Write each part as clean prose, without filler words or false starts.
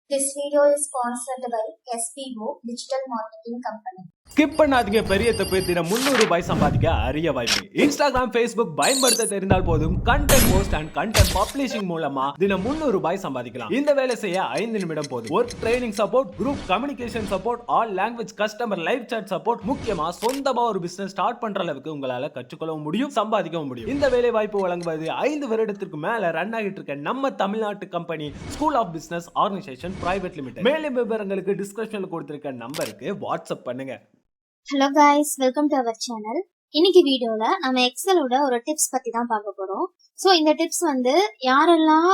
This video is sponsored by SPO Digital Marketing Company. Skip பண்ணாதீங்க. பெரிய தப்பு. தினம் 300 ரூபாய் சம்பாதிக்க அரிய வாய்ப்பு. இன்ஸ்டாகிராம், ஃபேஸ்புக் பயன்படுத்த தெரிந்தால் போதும் content post and content publishing மூலமா தினம் 300 ரூபாய் சம்பாதிக்கலாம். இந்த வேலை செய்ய 5 நிமிடம் போதும். Work training support, group communication support, all language customer live chat support, முக்கியமா சொந்தமா ஒரு பிசினஸ் ஸ்டார்ட் பண்ற அளவுக்கு உங்களால கற்றுக்கொள்ளவும் முடியும், சம்பாதிக்கவும் முடியும். இந்த வேலை வாய்ப்பு வழங்குவது 5 வருடத்திற்கு மேல ரன் ஆகிட்டு இருக்க நம்ம தமிழ்நாட்டு company school of business organisation private limited. மேலும் விவரங்களுக்கு டிஸ்கிரிப்ஷன்ல கொடுத்திருக்க நம்பருக்கு வாட்ஸ்அப் பண்ணுங்க. Hello guys, welcome to our channel. இன்னைக்கு வீடியோல நம்ம எக்ஸலோட ஒரு டிப்ஸ் பத்தி தான் பார்க்க போறோம். ஸோ இந்த டிப்ஸ் வந்து யாரெல்லாம்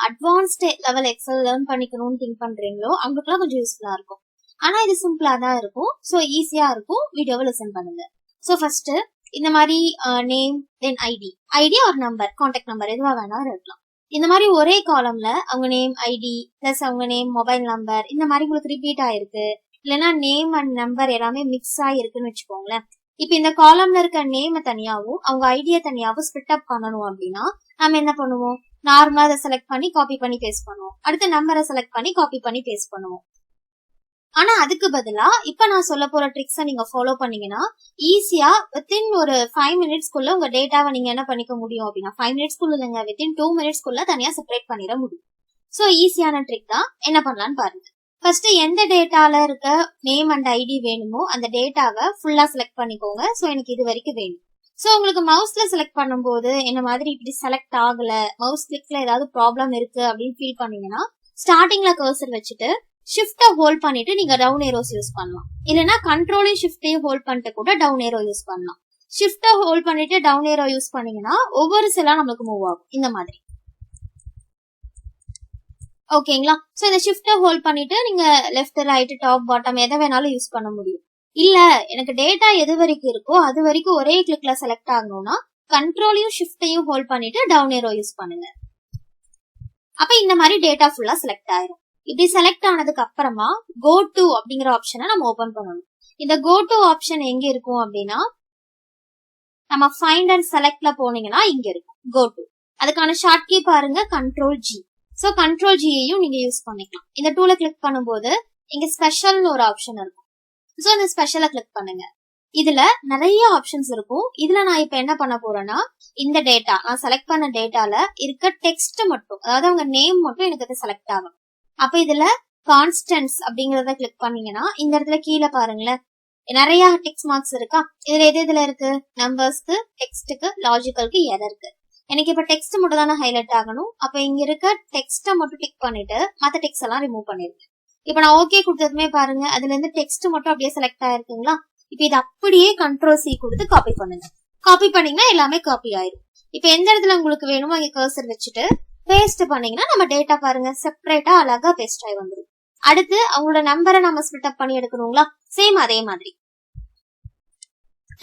அட்வான்ஸ்ட் லெவல் எக்ஸல் லேர்ன் பண்ணிக்கணும்னு திங்க் பண்றீங்களோ அவங்களுக்குலாம் கொஞ்சம் யூஸ்ஃபுல்லா இருக்கும். ஆனா இது சிம்பிளா தான் இருக்கும், ஸோ ஈஸியா இருக்கும். வீடியோவை லிசன் பண்ணுங்க. ஸோ ஃபர்ஸ்ட் இந்த மாதிரி நேம், தென் ஐடி ஒரு நம்பர், கான்டாக்ட் நம்பர் எதுவா வேணாலும் இருக்கலாம். இந்த மாதிரி ஒரே காலம்ல அவங்க நேம், ஐடி பிளஸ் அவங்க நேம், மொபைல் நம்பர் இந்த மாதிரி உங்களுக்கு ரிப்பீட் ஆயிருக்கு, இல்லைன்னா நேம் அண்ட் நம்பர் எல்லாமே மிக்ஸ் ஆகிருக்குன்னு வச்சுக்கோங்களேன். இப்ப இந்த காலம்ல இருக்க நேம தனியாவும் அவங்க ஐடியா தனியாவும் ஸ்பிட் அப் பண்ணணும் அப்படின்னா நம்ம என்ன பண்ணுவோம், நார்மலா அதை செலக்ட் பண்ணி காப்பி பண்ணி பேஸ்ட் பண்ணுவோம். அடுத்த நம்பரை செலக்ட் பண்ணி காப்பி பண்ணி பேஸ்ட் பண்ணுவோம். ஆனா அதுக்கு பதிலா இப்ப நான் சொல்ல போற ட்ரிக்ஸை நீங்க ஃபாலோ பண்ணீங்கன்னா ஈஸியா வித்தின் ஒரு 5 மினிட்ஸ்க்குள்ள உங்க டேட்டாவை நீங்க என்ன பண்ணிக்க முடியும் அப்படின்னா 5 மினிட்ஸ்க்குள்ள இல்லைங்க, வித்தின் 2 மினிட்ஸ்க்குள்ள தனியா செப்பரேட் பண்ணிட முடியும். சோ ஈஸியான ட்ரிக் தான். என்ன பண்ணலான்னு பாருங்க. ஃபர்ஸ்ட் எந்த டேட்டால இருக்க நேம் அண்ட் ஐடி வேணுமோ அந்த டேட்டாவை ஃபுல்லா செலக்ட் பண்ணிக்கோங்க. ஸோ எனக்கு இது வரைக்கும் வேணும். ஸோ உங்களுக்கு மவுஸ்ல செலக்ட் பண்ணும்போது என்ன மாதிரி இப்படி செலக்ட் ஆகல, மவுஸ் கிளிக்ல ஏதாவது ப்ராப்ளம் இருக்கு அப்படின்னு ஃபீல் பண்ணீங்கன்னா ஸ்டார்டிங்ல கர்சர் வச்சுட்டு ஷிஃப்ட ஹோல்ட் பண்ணிட்டு நீங்க டவுன் ஏரோஸ் யூஸ் பண்ணலாம். இல்லைன்னா கண்ட்ரோலையும் ஷிஃப்டையும் ஹோல்ட் பண்ணிட்டு கூட டவுன் ஏரோ யூஸ் பண்ணலாம். ஷிஃப்ட ஹோல்ட் பண்ணிட்டு டவுன் ஏரோ யூஸ் பண்ணீங்கன்னா ஒவ்வொரு செல்லா நம்மளுக்கு மூவ் ஆகும் இந்த மாதிரி. ஓகேங்களா? சோ இந்த ஷிஃப்ட ஹோல்ட் பண்ணிட்டு நீங்க லெஃப்ட், ரைட், டாப், பாட்டம் எதை வேணாலும் யூஸ் பண்ண முடியும். இல்ல எனக்கு டேட்டா எது வரைக்கும் இருக்கோ அது வரைக்கும் ஒரே கிளிக்ல செலக்ட் ஆகணும்னா கண்ட்ரோலையும் ஷிஃப்டையும் ஹோல்ட் பண்ணிட்டு டவுன் ஏரோ யூஸ் பண்ணுங்க. அப்ப இந்த மாதிரி டேட்டா ஃபுல்லா செலக்ட் ஆயிரும். இப்படி செலக்ட் ஆனதுக்கு அப்புறமா கோ டு அப்படிங்கிற ஆப்ஷனை நம்ம ஓபன் பண்ணணும். இந்த கோ டு ஆப்ஷன் எங்க இருக்கும் அப்படின்னா நம்ம ஃபைண்ட் அண்ட் செலக்ட்ல போனீங்கன்னா இங்க இருக்கும் கோ டு. அதுக்கான ஷார்ட் கீ பாருங்க, கண்ட்ரோல் ஜி. சோ கண்ட்ரோல் ஜியையும் நீங்க யூஸ் பண்ணிக்கலாம். இந்த டூல கிளிக் பண்ணும்போது இங்க ஸ்பெஷல்னு ஒரு ஆப்ஷன் இருக்கும். சோ இந்த ஸ்பெஷலை கிளிக் பண்ணுங்க. இதுல நிறைய ஆப்ஷன்ஸ் இருக்கும். இதுல நான் இப்ப என்ன பண்ண போறேன்னா இந்த டேட்டா நான் செலக்ட் பண்ண டேட்டால இருக்க டெக்ஸ்ட் மட்டும், அதாவது அவங்க நேம் மட்டும் எனக்கு செலக்ட் ஆகும். அப்ப இதுல கான்ஸ்டன்ட்ஸ் அப்படிங்கறத கிளிக் பண்ணீங்கன்னா இந்த இடத்துல கீழே பாருங்களேன் நிறைய டெக்ஸ்ட் மார்க்ஸ் இருக்கா. இதுல எது இதுல இருக்கு, நம்பர்ஸ்க்கு, டெக்ஸ்டுக்கு, லாஜிக்கலுக்கு, எதற்கு. எனக்கு இப்ப டெக்ஸ்ட் மட்டும் தானே ஹைலைட் ஆகணும். அப்ப இங்க இருக்க டெக்ஸ்ட மட்டும் டிக் பண்ணிட்டு மத்த டெக்ஸ்ட் எல்லாம் ரிமூவ் பண்ணிருக்கேன். இப்ப நான் ஓகே கொடுத்ததுமே பாருங்க அதுல இருந்து டெக்ஸ்ட் மட்டும் அப்படியே செலக்ட் ஆயிருக்குங்களா. இப்ப இது அப்படியே கண்ட்ரோல் சி கொடுத்து காப்பி பண்ணுங்க. காப்பி பண்ணீங்கன்னா எல்லாமே காப்பி ஆயிரும். இப்ப எந்த இடத்துல உங்களுக்கு வேணுமோ அங்க கர்சர் வச்சுட்டு பேஸ்ட் பண்ணீங்கன்னா நம்ம டேட்டா பாருங்க செப்பரேட்டா அழகா பேஸ்ட் ஆகி வந்துடும். அடுத்து அவங்களோட நம்பரை நம்ம ஸ்பிட் அப் பண்ணி எடுக்கணுங்களா, சேம் அதே மாதிரி.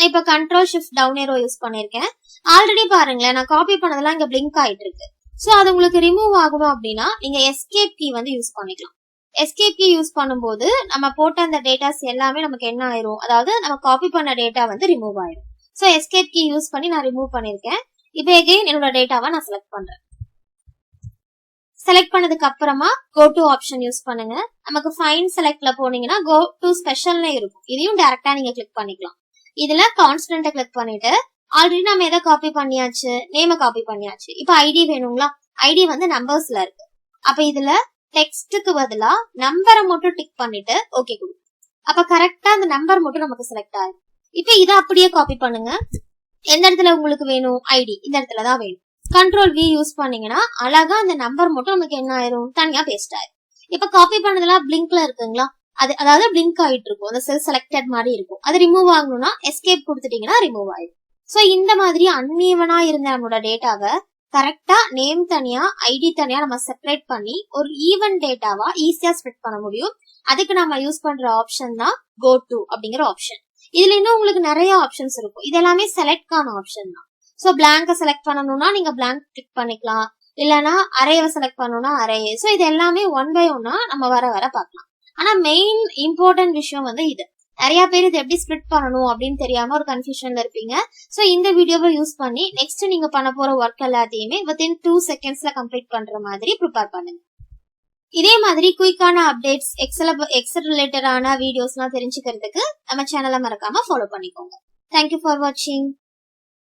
இப்ப control shift down arrow use பண்ணிருக்கேன். ஆல்ரெடி பாருங்களேன் நான் காப்பி பண்ணதெல்லாம் இங்க பிளிங்க் ஆயிட்டு இருக்கு. சோ அது உங்களுக்கு ரிமூவ் ஆகணும் அப்படின்னா நீங்க எஸ்கேப் கீ வந்து யூஸ் பண்ணிக்கலாம். எஸ்கேப் கீ யூஸ் பண்ணும்போது நம்ம போட்ட அந்த டேட்டாஸ் எல்லாமே நமக்கு என்ன ஆயிரும், அதாவது நம்ம காப்பி பண்ண டேட்டா வந்து ரிமூவ் ஆயிரும். சோ எஸ்கேப் கீ யூஸ் பண்ணி நான் ரிமூவ் பண்ணிருக்கேன். இப்ப எகைன் என்னோட டேட்டாவை நான் செலக்ட் பண்றேன். செலக்ட் பண்ணதுக்கு அப்புறமா கோ டு ஆப்ஷன் யூஸ் பண்ணுங்க. நமக்கு ஃபைன் செலக்ட்ல போனீங்கன்னா கோ டு ஸ்பெஷல்னே இருக்கும். இதையும் டைரக்டா நீங்க கிளிக் பண்ணிக்கலாம். இதுல கான்ஸ்டன்ட கிளிக் பண்ணிட்டு ஆல்ரெடி நம்ம எதை காப்பி பண்ணியாச்சு, நேம காப்பி பண்ணியாச்சு. இப்ப ஐடி வேணுங்களா, ஐடி வந்து நம்பர்ஸ்ல இருக்கு. அப்ப இதுல டெக்ஸ்டுக்கு பதிலா நம்பரை மட்டும் டிக் பண்ணிட்டு ஓகே கொடுக்கும். அப்ப கரெக்டா அந்த நம்பர் மட்டும் நமக்கு செலக்ட் ஆகும். இப்ப இதை அப்படியே காப்பி பண்ணுங்க. எந்த இடத்துல உங்களுக்கு வேணும், ஐடி இந்த இடத்துலதான் வேணும். கண்ட்ரோல் வி யூஸ் பண்ணீங்கன்னா அழகா அந்த நம்பர் மட்டும் நமக்கு என்ன ஆயிரும், தனியா பேஸ்ட் ஆயிரும். இப்ப காப்பி பண்ணதெல்லாம் பிளிங்க்ல இருக்குங்களா, அதாவது பிளிங்க் ஆயிட்டு இருக்கும், அந்த செல் செலக்டட் மாதிரி இருக்கும். அது ரிமூவ் ஆகணும்னா எஸ்கேப் கொடுத்துட்டீங்கன்னா ரிமூவ் ஆயிடும். சோ இந்த மாதிரி அன்ஈவனா இருந்த நம்மளோட டேட்டாவை கரெக்டா நேம் தனியா, ஐடி தனியா நம்ம செப்பரேட் பண்ணி ஒரு ஈவன் டேட்டாவா ஈஸியா ஸ்ப்ரெட் பண்ண முடியும். அதுக்கு நம்ம யூஸ் பண்ற ஆப்ஷன் தான் கோ டு அப்படிங்கிற ஆப்ஷன். இதுல இன்னும் உங்களுக்கு நிறைய ஆப்ஷன்ஸ் இருக்கும். இது எல்லாமே செலக்டான ஆப்ஷன் தான். சோ பிளாங்க செலக்ட் பண்ணணும்னா நீங்க பிளாங்க் கிளிக் பண்ணிக்கலாம், இல்லைன்னா அரேவை செலக்ட் பண்ணணும்னா அரே. சோ இது எல்லாமே ஒன் பை ஒன்னா நம்ம வர பார்க்கலாம். ஆனா மெயின் இம்பார்ட்டன்ட் விஷயம் வந்து இது. நிறைய பேர் இது எப்படி ஸ்பிளிட் பண்ணணும் அப்படின்னு தெரியாம ஒரு கன்ஃபியூஷன்ல இருப்பீங்க. சோ இந்த வீடியோவை யூஸ் பண்ணி நெக்ஸ்ட் நீங்க பண்ண போற ஒர்க் எல்லாத்தையுமே வித்தின் 2 செகண்ட்ஸ்ல கம்ப்ளீட் பண்ற மாதிரி ப்ரிப்பேர் பண்ணுங்க. இதே மாதிரி குயிக்கான அப்டேட்ஸ் எக்ஸல் ரிலேட்டடான வீடியோஸ்லாம் தெரிஞ்சுக்கிறதுக்கு நம்ம சேனலை மறக்காம ஃபாலோ பண்ணிக்கோங்க. தேங்க்யூ ஃபார் வாட்சிங்.